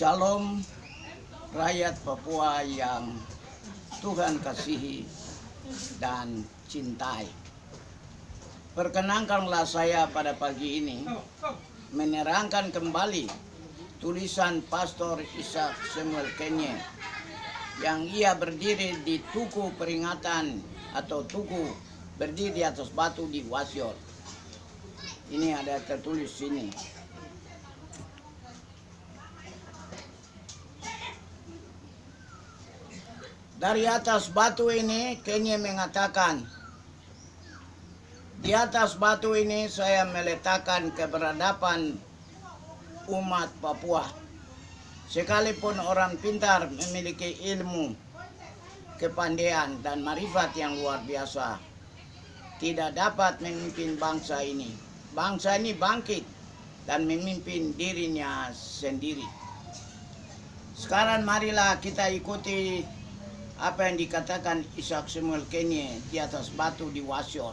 Shalom rakyat Papua yang Tuhan kasihi dan cintai. Perkenankanlah saya pada pagi ini menerangkan kembali tulisan Pastor Ishak Samuel Kenye yang ia berdiri di tugu peringatan atau tugu berdiri di atas batu di Wasior. Ini ada tertulis sini. Dari atas batu ini Kenye mengatakan, di atas batu ini saya meletakkan keberadaban umat Papua. Sekalipun orang pintar memiliki ilmu, kepandaian dan marifat yang luar biasa, tidak dapat memimpin bangsa ini. Bangsa ini bangkit dan memimpin dirinya sendiri. Sekarang marilah kita ikuti apa yang dikatakan Ishak Samuel Kenye di atas batu di Wasior.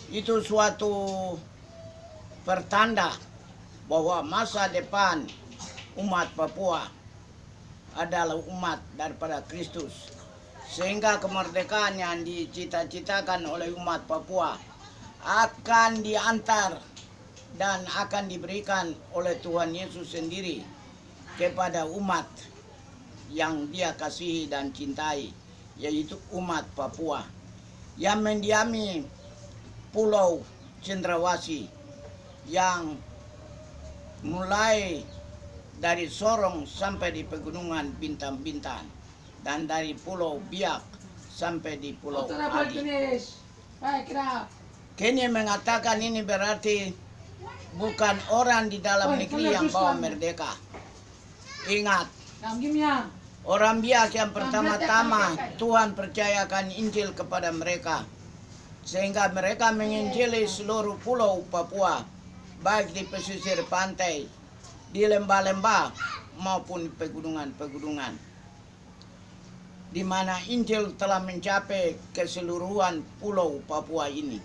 Itu suatu pertanda bahwa masa depan umat Papua adalah umat daripada Kristus. Sehingga kemerdekaan yang dicita-citakan oleh umat Papua akan diantar dan akan diberikan oleh Tuhan Yesus sendiri kepada umat yang dia kasihi dan cintai, yaitu umat Papua yang mendiami Pulau Cendrawasih, yang mulai dari Sorong sampai di Pegunungan Bintang-Bintang, dan dari Pulau Biak sampai di Pulau Adi. Kenye mengatakan ini berarti bukan orang di dalam negeri yang bawa merdeka. Ingat, orang Biak yang pertama-tama Tuhan percayakan Injil kepada mereka, sehingga mereka menginjili seluruh pulau Papua, baik di pesisir pantai, di lembah-lembah maupun di pegunungan-pegunungan, di mana Injil telah mencapai keseluruhan pulau Papua ini,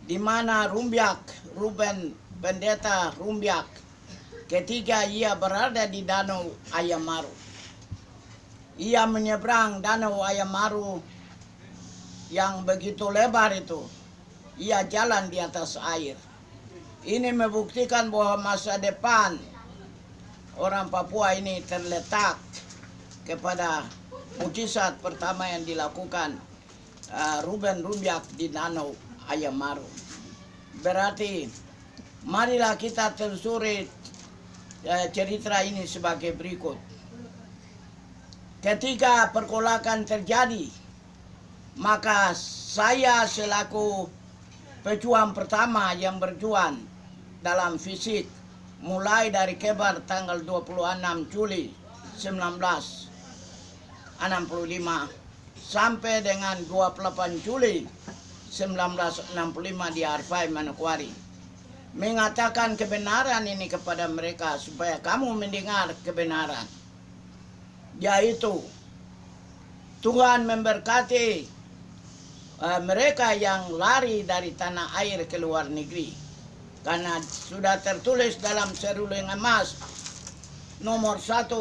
di mana Ruben pendeta Rumbiak ketika ia berada di Danau Ayamaru. Ia menyeberang Danau Ayamaru yang begitu lebar itu. Ia jalan di atas air. Ini membuktikan bahwa masa depan orang Papua ini terletak kepada mukjizat pertama yang dilakukan Ruben Rumbiak di Danau Ayamaru. Berarti marilah kita telusuri cerita ini sebagai berikut. Ketika pergolakan terjadi, maka saya selaku pejuang pertama yang berjuang dalam fisik mulai dari Kebar tanggal 26 Juli 1965 sampai dengan 28 Juli 1965 di Arfai, Manokwari, mengatakan kebenaran ini kepada mereka supaya kamu mendengar kebenaran, yaitu Tuhan memberkati mereka yang lari dari tanah air ke luar negeri, karena sudah tertulis dalam seruling emas nomor 1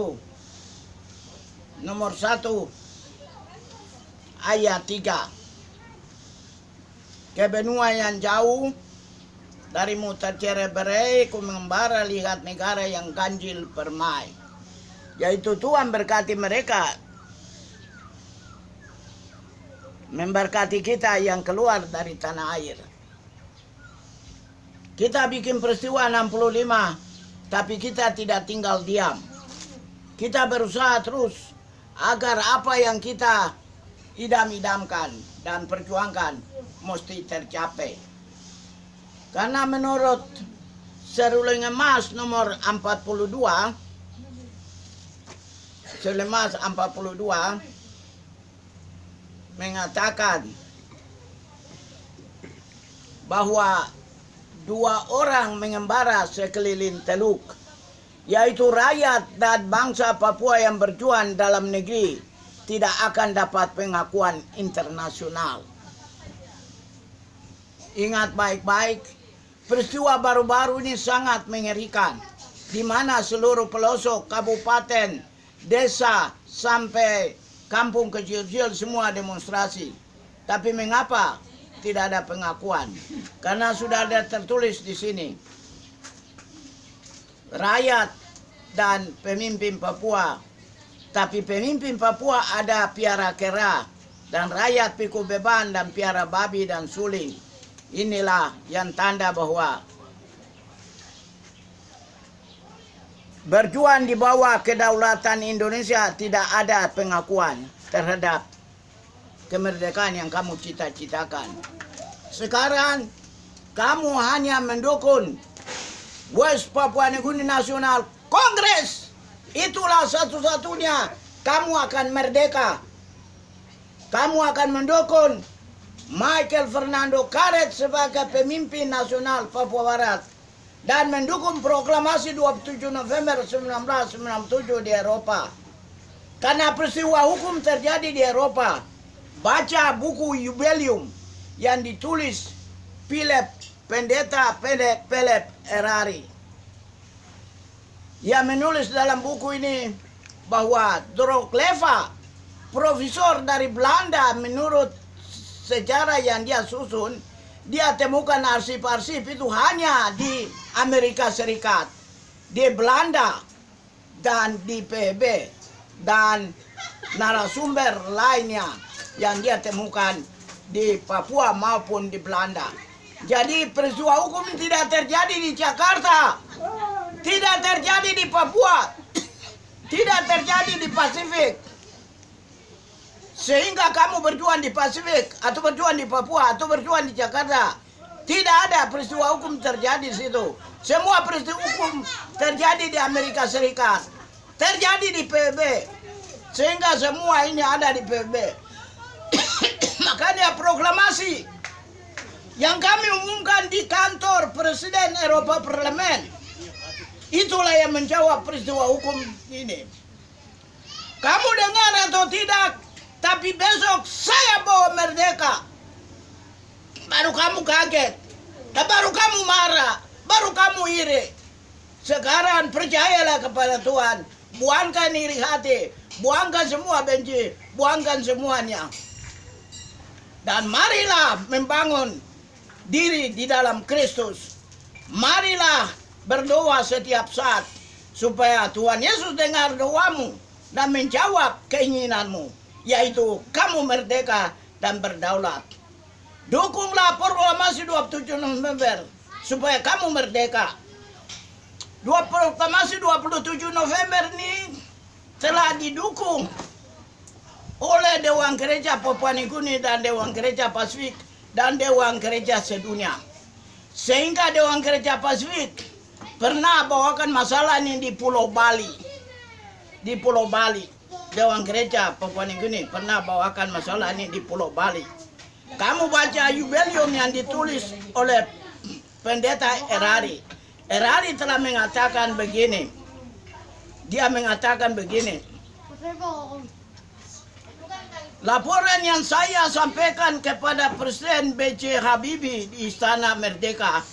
ayat 3. Ke benua yang jauh darimu tercerai-berai, ku mengembara lihat negara yang ganjil permai. Yaitu Tuhan berkati mereka, memberkati kita yang keluar dari tanah air. Kita bikin peristiwa 65, tapi kita tidak tinggal diam. Kita berusaha terus agar apa yang kita idam-idamkan dan perjuangkan mesti tercapai. Karena menurut seruling emas nomor 42, Selemas 42 mengatakan bahwa 2 orang mengembara sekeliling teluk, yaitu rakyat dan bangsa Papua yang berjuang dalam negeri, tidak akan dapat pengakuan internasional. Ingat baik-baik, peristiwa baru-baru ini sangat mengerikan. di mana seluruh pelosok, kabupaten, desa, sampai kampung kecil-kecil semua demonstrasi. Tapi mengapa tidak ada pengakuan? Karena sudah ada tertulis di sini. Rakyat dan pemimpin Papua. Tapi pemimpin Papua ada piara kera. Dan rakyat pikul beban dan piara babi dan suling. Inilah yang tanda bahwa berjuang di bawah kedaulatan Indonesia tidak ada pengakuan terhadap kemerdekaan yang kamu cita-citakan. Sekarang kamu hanya mendukung West Papua New Guinea National Congress. Itulah satu-satunya kamu akan merdeka. Kamu akan mendukung Michael Fernando Karet sebagai pemimpin nasional Papua Barat dan mendukung proklamasi 27 November 1997 di Eropa. Karena peristiwa hukum terjadi di Eropa. Baca buku Jubileum yang ditulis Pendeta Philip Erari. Ia menulis dalam buku ini bahwa Drogleva, profesor dari Belanda, menurut sejarah yang dia susun, dia temukan arsip-arsip itu hanya di Amerika Serikat, di Belanda, dan di PB, dan narasumber lainnya yang dia temukan di Papua maupun di Belanda. Jadi peristiwa hukum tidak terjadi di Jakarta, tidak terjadi di Papua, tidak terjadi di Pasifik. Sehingga kamu berjuang di Pasifik, atau berjuang di Papua, atau berjuang di Jakarta, tidak ada peristiwa hukum terjadi di situ. Semua peristiwa hukum terjadi di Amerika Serikat, terjadi di PB. Sehingga semua ini ada di PB. Makanya proklamasi yang kami umumkan di kantor Presiden Eropa Parlemen, itulah yang menjawab peristiwa hukum ini. Kamu dengar atau tidak, tapi besok saya bawa merdeka. Baru kamu kaget, dan baru kamu marah, baru kamu iri. Sekarang percayalah kepada Tuhan. Buangkan iri hati, buangkan semua benci, buangkan semuanya. Dan marilah membangun diri di dalam Kristus. Marilah berdoa setiap saat supaya Tuhan Yesus dengar doamu dan menjawab keinginanmu, yaitu kamu merdeka dan berdaulat. Dukunglah proklamasi 27 November supaya kamu merdeka. Proklamasi 27 November ini telah didukung oleh Dewan Gereja Papua New Guinea dan Dewan Gereja Pasifik dan Dewan Gereja sedunia. Sehingga Dewan Gereja Pasifik pernah bawakan masalah ini di Pulau Bali. Di Pulau Bali. Dewan Gereja Papua New Guinea pernah bawakan masalah ini di Pulau Bali. Kamu baca Jubileum yang ditulis oleh Pendeta Erari. Erari telah mengatakan begini. Dia mengatakan begini. Laporan yang saya sampaikan kepada Presiden B.J. Habibie di Istana Merdeka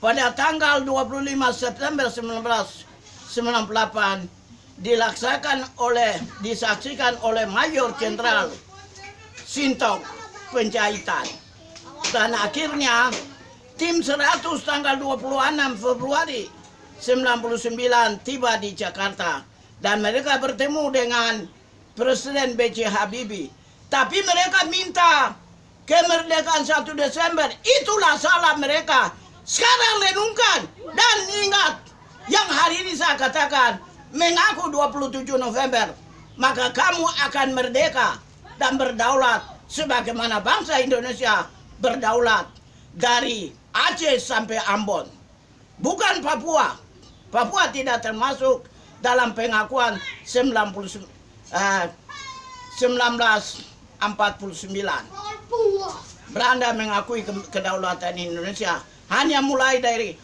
pada tanggal 25 September 1998 disaksikan oleh Mayor Jenderal Sintok Penjahitan. Dan akhirnya tim 100 tanggal 26 Februari 99 tiba di Jakarta dan mereka bertemu dengan Presiden B.J. Habibie. Tapi mereka minta kemerdekaan 1 Desember. Itulah salah mereka. Sekarang renungkan dan ingat yang hari ini saya katakan, mengaku 27 November, maka kamu akan merdeka dan berdaulat sebagaimana bangsa Indonesia berdaulat dari Aceh sampai Ambon. Bukan Papua. Papua tidak termasuk dalam pengakuan 1949. Belanda mengakui kedaulatan Indonesia hanya mulai dari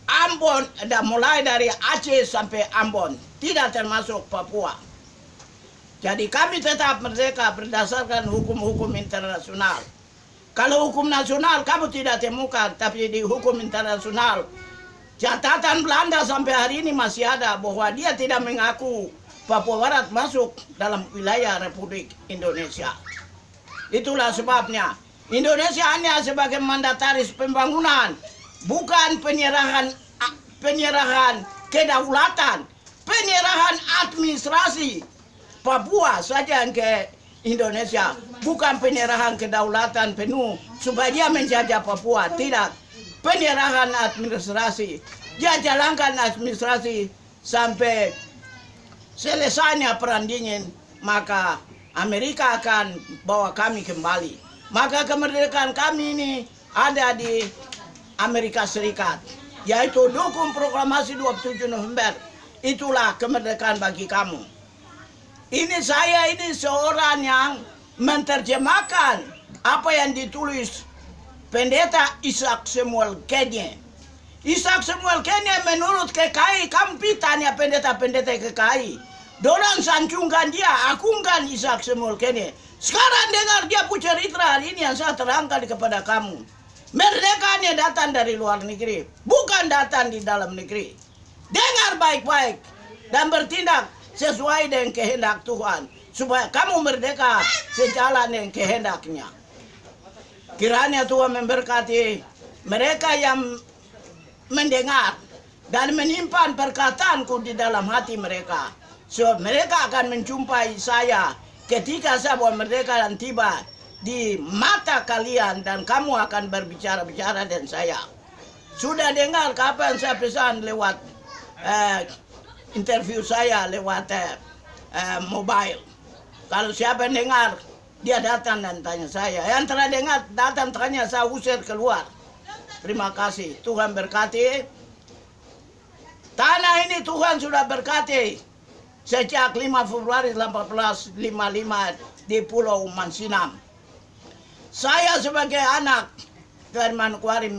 Ambon, mulai dari Aceh sampai Ambon, tidak termasuk Papua. Jadi kami tetap merdeka berdasarkan hukum-hukum internasional. Kalau hukum nasional kamu tidak temukan, tapi di hukum internasional Catatan Belanda sampai hari ini masih ada bahwa dia tidak mengaku Papua Barat masuk dalam wilayah Republik Indonesia. Itulah sebabnya Indonesia hanya sebagai mandataris pembangunan, bukan penyerahan kedaulatan, penyerahan administrasi Papua saja yang ke Indonesia, bukan penyerahan kedaulatan penuh supaya dia menjajah Papua. Tidak, penyerahan administrasi. Dia jalankan administrasi sampai selesainya perang dingin, maka Amerika akan bawa kami kembali. Maka kemerdekaan kami ini ada di Amerika Serikat, yaitu dukung proklamasi 27 November. Itulah kemerdekaan bagi kamu. Saya ini seorang yang menerjemahkan apa yang ditulis Pendeta Isaac Samuel Kenya. Isaac Samuel Kenya menurut KKI, kami tanya pendeta-pendeta KKI. Dorang sanjungkan dia, akungkan Isaac Samuel Kenya. Sekarang dengar dia punya cerita hari ini yang saya terangkan kepada kamu. Merdekanya datang dari luar negeri, bukan datang di dalam negeri. Dengar baik-baik dan bertindak sesuai dengan kehendak Tuhan, supaya kamu merdeka sejalan dengan kehendaknya. Kiranya Tuhan memberkati mereka yang mendengar dan menyimpan perkataanku di dalam hati mereka. So, mereka akan menjumpai saya ketika saya buat merdeka dan tiba di mata kalian, dan kamu akan berbicara-bicara dengan saya. Sudah dengar kapan saya pesan lewat interview saya lewat mobile. Kalau siapa yang dengar, dia datang dan tanya saya. Yang telah dengar, datang tanya saya, usir keluar. Terima kasih. Tuhan berkati. Tanah ini Tuhan sudah berkati. Sejak 5 Februari 1855 di Pulau Mansinam. Saya sebagai anak dari Manokwari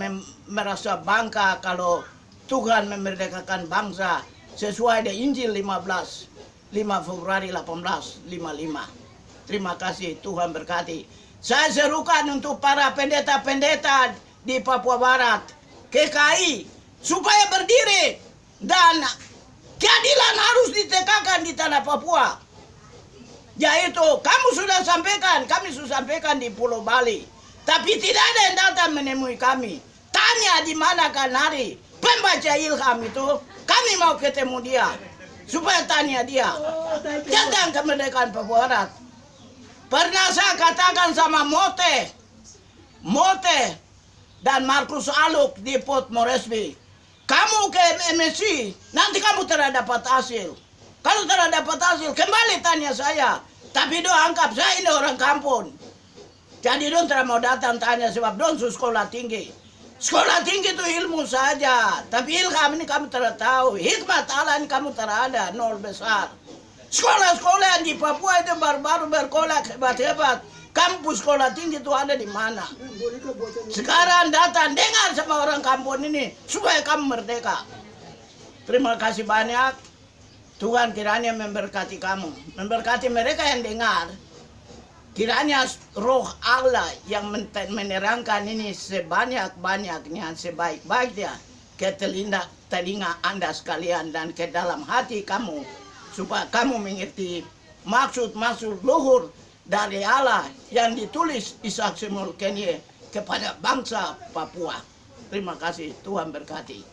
merasa bangga kalau Tuhan memerdekakan bangsa sesuai dengan Injil 5 Februari 1855. Terima kasih, Tuhan berkati. Saya serukan untuk para pendeta-pendeta di Papua Barat, KKI, supaya berdiri dan keadilan harus ditegakkan di tanah Papua. Yaitu kamu sudah sampaikan, kami sudah sampaikan di Pulau Bali, tapi tidak ada yang datang menemui kami. Tanya di mana kanari pembaca ilham itu, kami mau ketemu dia supaya tanya dia tentang kemerdekaan Papua Barat. Pernah saya katakan sama Mote dan Markus Aluk di Port Moresby, kamu ke MSC, nanti kamu tidak dapat hasil. Kalau tidak dapat hasil, kembali tanya saya. Tapi do anggap saya ini orang kampung. Jadi do tidak mau datang tanya sebab do sekolah tinggi. Sekolah tinggi itu ilmu saja. Tapi ilham ini kamu tidak tahu. Hikmat Allah ini kamu tidak ada, nol besar. Sekolah-sekolah yang di Papua itu baru-baru berkolak hebat-hebat. Kampus sekolah tinggi itu ada di mana? Sekarang datang dengar sama orang kampung ini supaya kamu merdeka. Terima kasih banyak. Tuhan kiranya memberkati kamu, memberkati mereka yang dengar. Kiranya roh Allah yang menerangkan ini sebanyak-banyaknya, sebaik-baiknya ke telinga Anda sekalian dan ke dalam hati kamu, supaya kamu mengerti maksud-maksud luhur dari Allah yang ditulis Isaac Samuel Kenya kepada bangsa Papua. Terima kasih, Tuhan berkati.